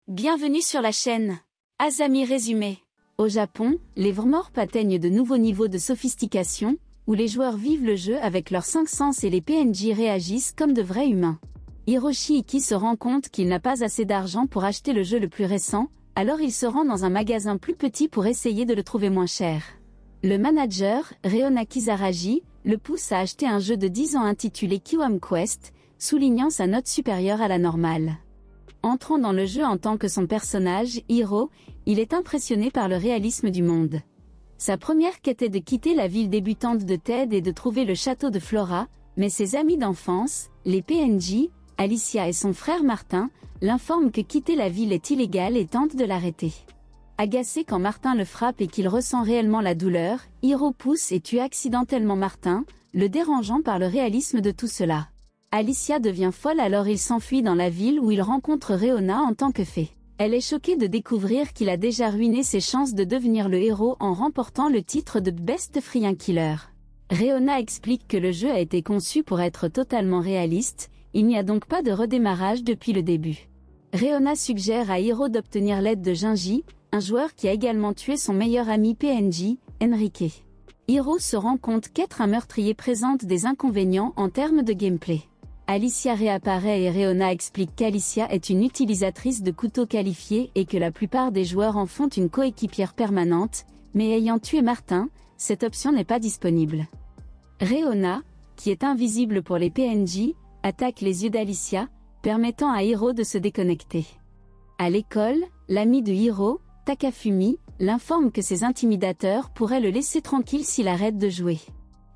Bienvenue sur la chaîne Azami Résumé. Au Japon, les Vrmorp atteignent de nouveaux niveaux de sophistication, où les joueurs vivent le jeu avec leurs 5 sens et les PNJ réagissent comme de vrais humains. Hiroshi Iki se rend compte qu'il n'a pas assez d'argent pour acheter le jeu le plus récent, alors il se rend dans un magasin plus petit pour essayer de le trouver moins cher. Le manager, Réona Kizaragi, le pousse à acheter un jeu de 10 ans intitulé Kiwami Quest, soulignant sa note supérieure à la normale. Entrant dans le jeu en tant que son personnage, Hiro, il est impressionné par le réalisme du monde. Sa première quête est de quitter la ville débutante de Ted et de trouver le château de Flora, mais ses amis d'enfance, les PNJ, Alicia et son frère Martin, l'informent que quitter la ville est illégal et tentent de l'arrêter. Agacé quand Martin le frappe et qu'il ressent réellement la douleur, Hiro pousse et tue accidentellement Martin, le dérangeant par le réalisme de tout cela. Alicia devient folle alors il s'enfuit dans la ville où il rencontre Réona en tant que fée. Elle est choquée de découvrir qu'il a déjà ruiné ses chances de devenir le héros en remportant le titre de Best Free Killer. Réona explique que le jeu a été conçu pour être totalement réaliste, il n'y a donc pas de redémarrage depuis le début. Réona suggère à Hiro d'obtenir l'aide de Junji, un joueur qui a également tué son meilleur ami PNJ, Enrique. Hiro se rend compte qu'être un meurtrier présente des inconvénients en termes de gameplay. Alicia réapparaît et Réona explique qu'Alicia est une utilisatrice de couteaux qualifiés et que la plupart des joueurs en font une coéquipière permanente, mais ayant tué Martin, cette option n'est pas disponible. Réona, qui est invisible pour les PNJ, attaque les yeux d'Alicia, permettant à Hiro de se déconnecter. À l'école, l'ami de Hiro, Takafumi, l'informe que ses intimidateurs pourraient le laisser tranquille s'il arrête de jouer.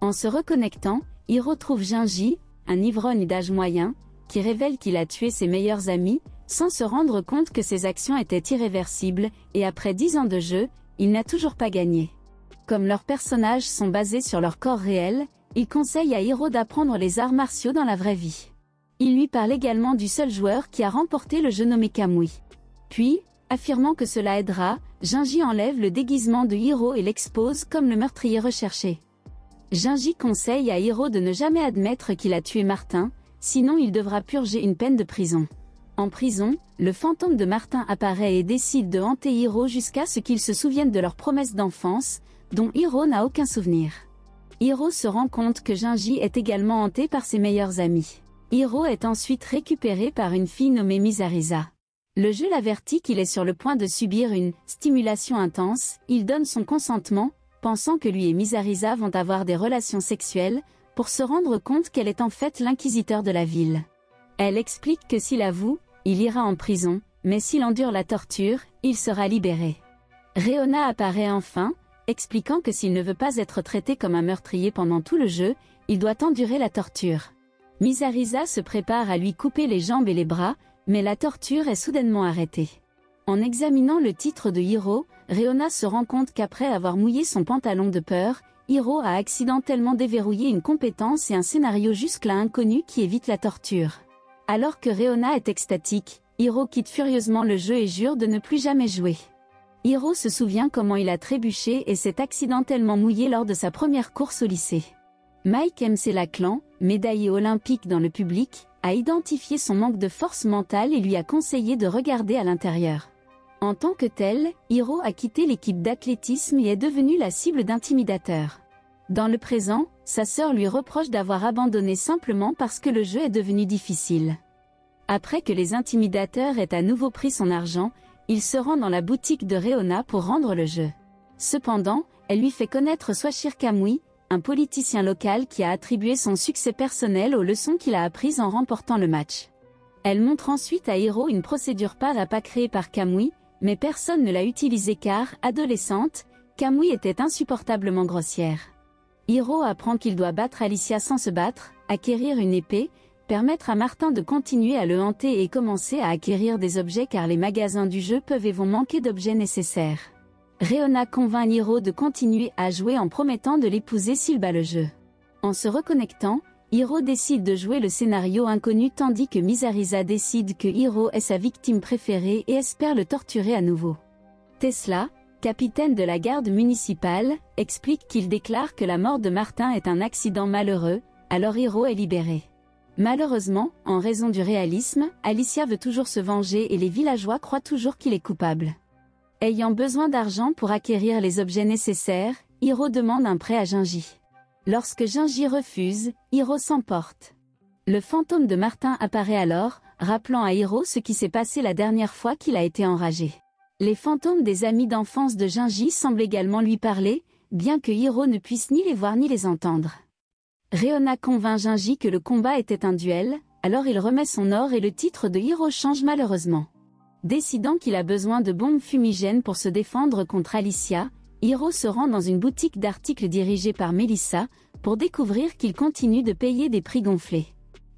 En se reconnectant, Hiro trouve Junji, un ivrogne d'âge moyen, qui révèle qu'il a tué ses meilleurs amis, sans se rendre compte que ses actions étaient irréversibles, et après 10 ans de jeu, il n'a toujours pas gagné. Comme leurs personnages sont basés sur leur corps réel, il conseille à Hiro d'apprendre les arts martiaux dans la vraie vie. Il lui parle également du seul joueur qui a remporté le jeu nommé Kamui. Puis, affirmant que cela aidera, Junji enlève le déguisement de Hiro et l'expose comme le meurtrier recherché. Junji conseille à Hiro de ne jamais admettre qu'il a tué Martin, sinon il devra purger une peine de prison. En prison, le fantôme de Martin apparaît et décide de hanter Hiro jusqu'à ce qu'il se souvienne de leur promesse d'enfance, dont Hiro n'a aucun souvenir. Hiro se rend compte que Junji est également hanté par ses meilleurs amis. Hiro est ensuite récupéré par une fille nommée Misarisa. Le jeu l'avertit qu'il est sur le point de subir une stimulation intense, il donne son consentement, pensant que lui et Misarisa vont avoir des relations sexuelles, pour se rendre compte qu'elle est en fait l'inquisiteur de la ville. Elle explique que s'il avoue, il ira en prison, mais s'il endure la torture, il sera libéré. Réona apparaît enfin, expliquant que s'il ne veut pas être traité comme un meurtrier pendant tout le jeu, il doit endurer la torture. Misarisa se prépare à lui couper les jambes et les bras, mais la torture est soudainement arrêtée. En examinant le titre de Hiro, Réona se rend compte qu'après avoir mouillé son pantalon de peur, Hiro a accidentellement déverrouillé une compétence et un scénario jusque-là inconnu qui évite la torture. Alors que Réona est extatique, Hiro quitte furieusement le jeu et jure de ne plus jamais jouer. Hiro se souvient comment il a trébuché et s'est accidentellement mouillé lors de sa première course au lycée. Mike MC Laclan, médaillé olympique dans le public, a identifié son manque de force mentale et lui a conseillé de regarder à l'intérieur. En tant que tel, Hiro a quitté l'équipe d'athlétisme et est devenu la cible d'intimidateurs. Dans le présent, sa sœur lui reproche d'avoir abandonné simplement parce que le jeu est devenu difficile. Après que les intimidateurs aient à nouveau pris son argent, il se rend dans la boutique de Réona pour rendre le jeu. Cependant, elle lui fait connaître Soichir Kamui, un politicien local qui a attribué son succès personnel aux leçons qu'il a apprises en remportant le match. Elle montre ensuite à Hiro une procédure pas à pas créée par Kamui, mais personne ne l'a utilisée car, adolescente, Kamui était insupportablement grossière. Hiro apprend qu'il doit battre Alicia sans se battre, acquérir une épée, permettre à Martin de continuer à le hanter et commencer à acquérir des objets car les magasins du jeu peuvent et vont manquer d'objets nécessaires. Réona convainc Hiro de continuer à jouer en promettant de l'épouser s'il bat le jeu. En se reconnectant, Hiro décide de jouer le scénario inconnu tandis que Misarisa décide que Hiro est sa victime préférée et espère le torturer à nouveau. Tesla, capitaine de la garde municipale, explique qu'il déclare que la mort de Martin est un accident malheureux, alors Hiro est libéré. Malheureusement, en raison du réalisme, Alicia veut toujours se venger et les villageois croient toujours qu'il est coupable. Ayant besoin d'argent pour acquérir les objets nécessaires, Hiro demande un prêt à Gingy. Lorsque Gingy refuse, Hiro s'emporte. Le fantôme de Martin apparaît alors, rappelant à Hiro ce qui s'est passé la dernière fois qu'il a été enragé. Les fantômes des amis d'enfance de Gingy semblent également lui parler, bien que Hiro ne puisse ni les voir ni les entendre. Réona convainc Gingy que le combat était un duel, alors il remet son or et le titre de Hiro change malheureusement. Décidant qu'il a besoin de bombes fumigènes pour se défendre contre Alicia, Hiro se rend dans une boutique d'articles dirigée par Melissa, pour découvrir qu'il continue de payer des prix gonflés.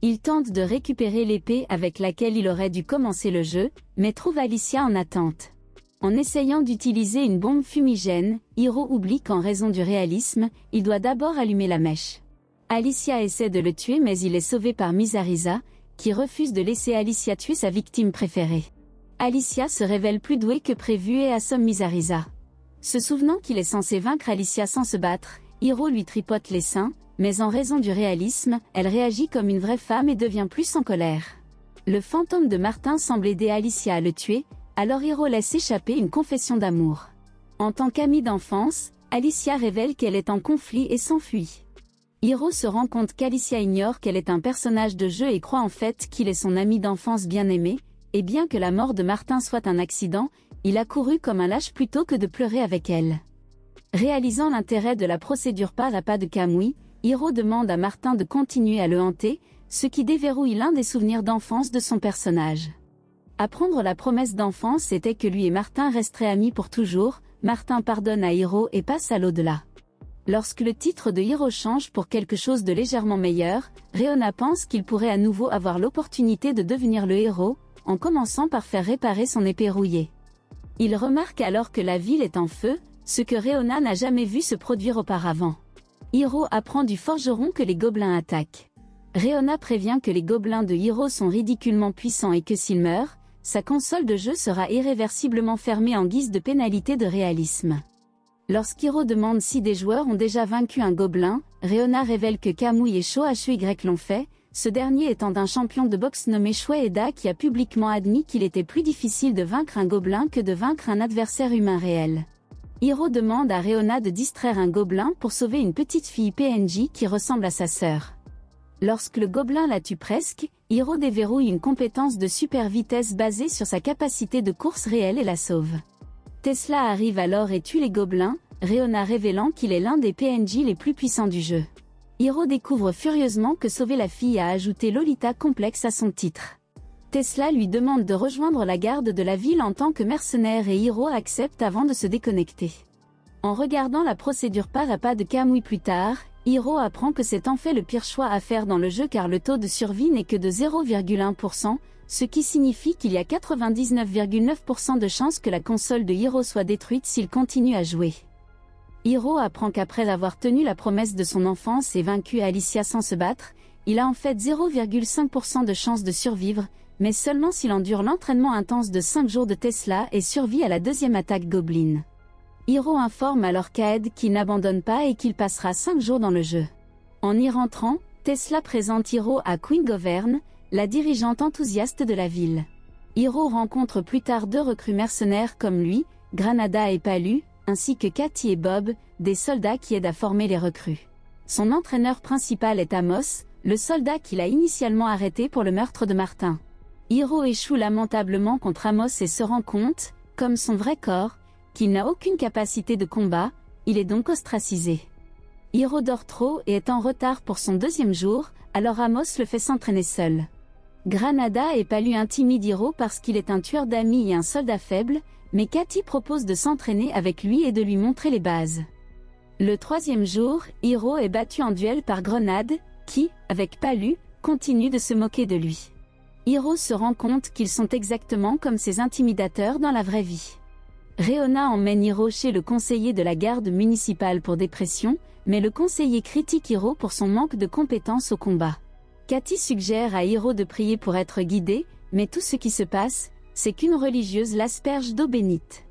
Il tente de récupérer l'épée avec laquelle il aurait dû commencer le jeu, mais trouve Alicia en attente. En essayant d'utiliser une bombe fumigène, Hiro oublie qu'en raison du réalisme, il doit d'abord allumer la mèche. Alicia essaie de le tuer mais il est sauvé par Misarisa, qui refuse de laisser Alicia tuer sa victime préférée. Alicia se révèle plus douée que prévu et assomme Misarisa. Se souvenant qu'il est censé vaincre Alicia sans se battre, Hiro lui tripote les seins, mais en raison du réalisme, elle réagit comme une vraie femme et devient plus en colère. Le fantôme de Martin semble aider Alicia à le tuer, alors Hiro laisse échapper une confession d'amour. En tant qu'amie d'enfance, Alicia révèle qu'elle est en conflit et s'enfuit. Hiro se rend compte qu'Alicia ignore qu'elle est un personnage de jeu et croit en fait qu'il est son ami d'enfance bien-aimé, et bien que la mort de Martin soit un accident, il a couru comme un lâche plutôt que de pleurer avec elle. Réalisant l'intérêt de la procédure pas à pas de Kamui, Hiro demande à Martin de continuer à le hanter, ce qui déverrouille l'un des souvenirs d'enfance de son personnage. Apprendre la promesse d'enfance était que lui et Martin resteraient amis pour toujours, Martin pardonne à Hiro et passe à l'au-delà. Lorsque le titre de Hiro change pour quelque chose de légèrement meilleur, Réona pense qu'il pourrait à nouveau avoir l'opportunité de devenir le héros, en commençant par faire réparer son épée rouillée. Il remarque alors que la ville est en feu, ce que Réona n'a jamais vu se produire auparavant. Hiro apprend du forgeron que les gobelins attaquent. Réona prévient que les gobelins de Hiro sont ridiculement puissants et que s'il meurt, sa console de jeu sera irréversiblement fermée en guise de pénalité de réalisme. Lorsqu'Hiro demande si des joueurs ont déjà vaincu un gobelin, Réona révèle que Kamui et Shohei l'ont fait, ce dernier étant un champion de boxe nommé Shueida qui a publiquement admis qu'il était plus difficile de vaincre un gobelin que de vaincre un adversaire humain réel. Hiro demande à Réona de distraire un gobelin pour sauver une petite fille PNJ qui ressemble à sa sœur. Lorsque le gobelin la tue presque, Hiro déverrouille une compétence de super vitesse basée sur sa capacité de course réelle et la sauve. Tesla arrive alors et tue les gobelins, Réona révélant qu'il est l'un des PNJ les plus puissants du jeu. Hiro découvre furieusement que sauver la fille a ajouté Lolita complexe à son titre. Tesla lui demande de rejoindre la garde de la ville en tant que mercenaire et Hiro accepte avant de se déconnecter. En regardant la procédure pas à pas de Kamui plus tard, Hiro apprend que c'est en fait le pire choix à faire dans le jeu car le taux de survie n'est que de 0,1%, ce qui signifie qu'il y a 99,9% de chances que la console de Hiro soit détruite s'il continue à jouer. Hiro apprend qu'après avoir tenu la promesse de son enfance et vaincu Alicia sans se battre, il a en fait 0,5% de chances de survivre, mais seulement s'il endure l'entraînement intense de 5 jours de Tesla et survit à la deuxième attaque Goblin. Hiro informe alors Kaed qu'il n'abandonne pas et qu'il passera 5 jours dans le jeu. En y rentrant, Tesla présente Hiro à Queen Govern, la dirigeante enthousiaste de la ville. Hiro rencontre plus tard 2 recrues mercenaires comme lui, Granada et Palu, ainsi que Cathy et Bob, des soldats qui aident à former les recrues. Son entraîneur principal est Amos, le soldat qu'il a initialement arrêté pour le meurtre de Martin. Hiro échoue lamentablement contre Amos et se rend compte, comme son vrai corps, qu'il n'a aucune capacité de combat, il est donc ostracisé. Hiro dort trop et est en retard pour son 2e jour, alors Amos le fait s'entraîner seul. Granada et Palu intimident Hiro parce qu'il est un tueur d'amis et un soldat faible, mais Cathy propose de s'entraîner avec lui et de lui montrer les bases. Le 3e jour, Hiro est battu en duel par Grenade, qui, avec Palu, continue de se moquer de lui. Hiro se rend compte qu'ils sont exactement comme ses intimidateurs dans la vraie vie. Réona emmène Hiro chez le conseiller de la garde municipale pour dépression, mais le conseiller critique Hiro pour son manque de compétences au combat. Cathy suggère à Hiro de prier pour être guidé, mais tout ce qui se passe, c'est qu'une religieuse l'asperge d'eau bénite.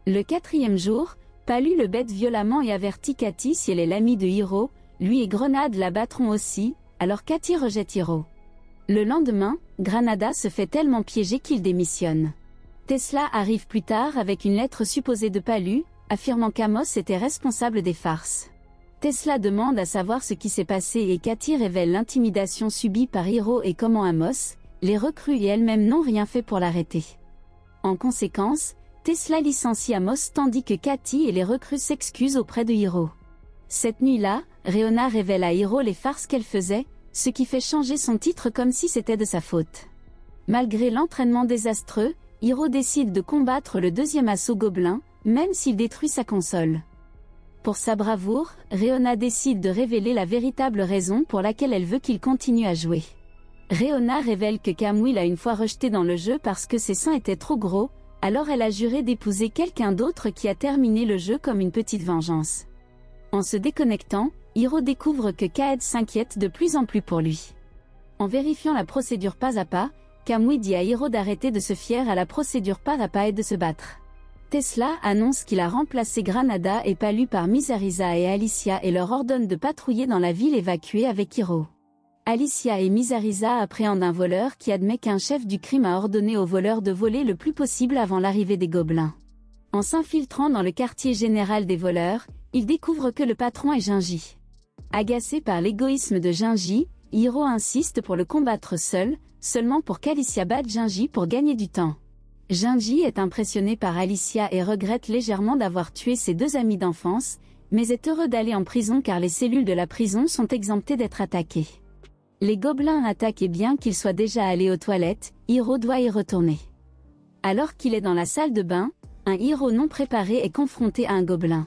Le 4e jour, Palu le bête violemment et avertit Cathy si elle est l'amie de Hiro, lui et Grenade la battront aussi, alors Cathy rejette Hiro. Le lendemain, Granada se fait tellement piéger qu'il démissionne. Tesla arrive plus tard avec une lettre supposée de Palu, affirmant qu'Amos était responsable des farces. Tesla demande à savoir ce qui s'est passé et Katy révèle l'intimidation subie par Hiro et comment Amos, les recrues et elle-même n'ont rien fait pour l'arrêter. En conséquence, Tesla licencie Amos tandis que Katy et les recrues s'excusent auprès de Hiro. Cette nuit-là, Réona révèle à Hiro les farces qu'elle faisait, ce qui fait changer son titre comme si c'était de sa faute. Malgré l'entraînement désastreux, Hiro décide de combattre le deuxième assaut gobelin, même s'il détruit sa console. Pour sa bravoure, Réona décide de révéler la véritable raison pour laquelle elle veut qu'il continue à jouer. Réona révèle que Kamui l'a une fois rejeté dans le jeu parce que ses seins étaient trop gros, alors elle a juré d'épouser quelqu'un d'autre qui a terminé le jeu comme une petite vengeance. En se déconnectant, Hiro découvre que Kaed s'inquiète de plus en plus pour lui. En vérifiant la procédure pas à pas, Kamui dit à Hiro d'arrêter de se fier à la procédure pas à pas et de se battre. Tesla annonce qu'il a remplacé Granada et Palu par Misarisa et Alicia et leur ordonne de patrouiller dans la ville évacuée avec Hiro. Alicia et Misarisa appréhendent un voleur qui admet qu'un chef du crime a ordonné aux voleurs de voler le plus possible avant l'arrivée des gobelins. En s'infiltrant dans le quartier général des voleurs, ils découvrent que le patron est Jinji. Agacé par l'égoïsme de Jinji, Hiro insiste pour le combattre seul, seulement pour qu'Alicia batte Jinji pour gagner du temps. Jinji est impressionné par Alicia et regrette légèrement d'avoir tué ses deux amis d'enfance, mais est heureux d'aller en prison car les cellules de la prison sont exemptées d'être attaquées. Les gobelins attaquent et bien qu'il soit déjà allé aux toilettes, Hiro doit y retourner. Alors qu'il est dans la salle de bain, un Hiro non préparé est confronté à un gobelin.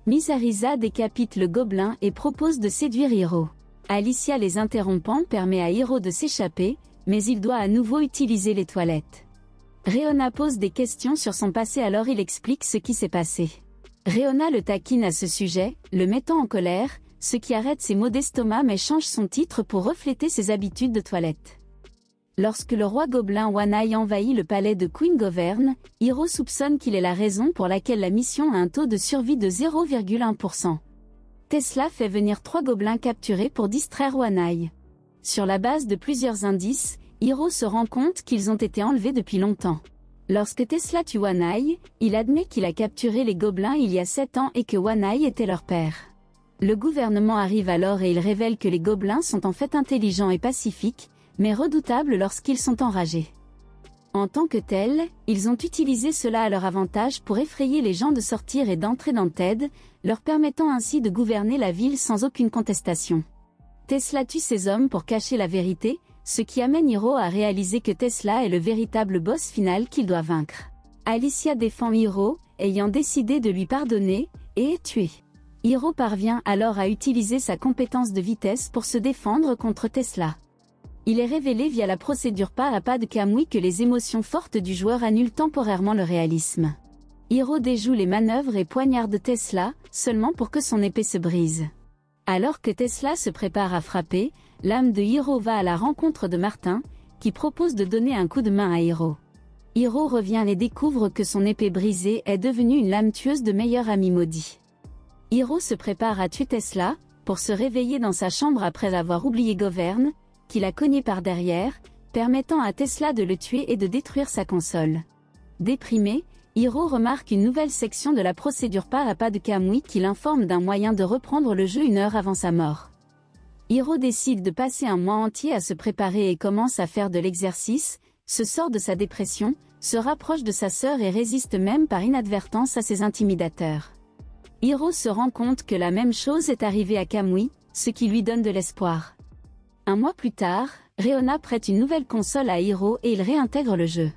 Misarisa décapite le gobelin et propose de séduire Hiro. Alicia les interrompant permet à Hiro de s'échapper, mais il doit à nouveau utiliser les toilettes. Réona pose des questions sur son passé alors il explique ce qui s'est passé. Réona le taquine à ce sujet, le mettant en colère, ce qui arrête ses maux d'estomac mais change son titre pour refléter ses habitudes de toilette. Lorsque le roi gobelin Wanai envahit le palais de Queen Govern, Hiro soupçonne qu'il est la raison pour laquelle la mission a un taux de survie de 0,1%. Tesla fait venir 3 gobelins capturés pour distraire Wanai. Sur la base de plusieurs indices, Hiro se rend compte qu'ils ont été enlevés depuis longtemps. Lorsque Tesla tue Wanai, il admet qu'il a capturé les gobelins il y a 7 ans et que Wanai était leur père. Le gouvernement arrive alors et il révèle que les gobelins sont en fait intelligents et pacifiques, mais redoutables lorsqu'ils sont enragés. En tant que tels, ils ont utilisé cela à leur avantage pour effrayer les gens de sortir et d'entrer dans Ted, leur permettant ainsi de gouverner la ville sans aucune contestation. Tesla tue ces hommes pour cacher la vérité, ce qui amène Hiro à réaliser que Tesla est le véritable boss final qu'il doit vaincre. Alicia défend Hiro, ayant décidé de lui pardonner, et est tuée. Hiro parvient alors à utiliser sa compétence de vitesse pour se défendre contre Tesla. Il est révélé via la procédure pas à pas de Kamui que les émotions fortes du joueur annulent temporairement le réalisme. Hiro déjoue les manœuvres et poignarde Tesla, seulement pour que son épée se brise. Alors que Tesla se prépare à frapper, l'âme de Hiro va à la rencontre de Martin, qui propose de donner un coup de main à Hiro. Hiro revient et découvre que son épée brisée est devenue une lame tueuse de meilleur ami maudit. Hiro se prépare à tuer Tesla, pour se réveiller dans sa chambre après avoir oublié Govern, qui l'a cogné par derrière, permettant à Tesla de le tuer et de détruire sa console. Déprimé, Hiro remarque une nouvelle section de la procédure pas à pas de Kamui qui l'informe d'un moyen de reprendre le jeu 1 heure avant sa mort. Hiro décide de passer un mois entier à se préparer et commence à faire de l'exercice, se sort de sa dépression, se rapproche de sa sœur et résiste même par inadvertance à ses intimidateurs. Hiro se rend compte que la même chose est arrivée à Kamui, ce qui lui donne de l'espoir. Un mois plus tard, Réona prête une nouvelle console à Hiro et il réintègre le jeu.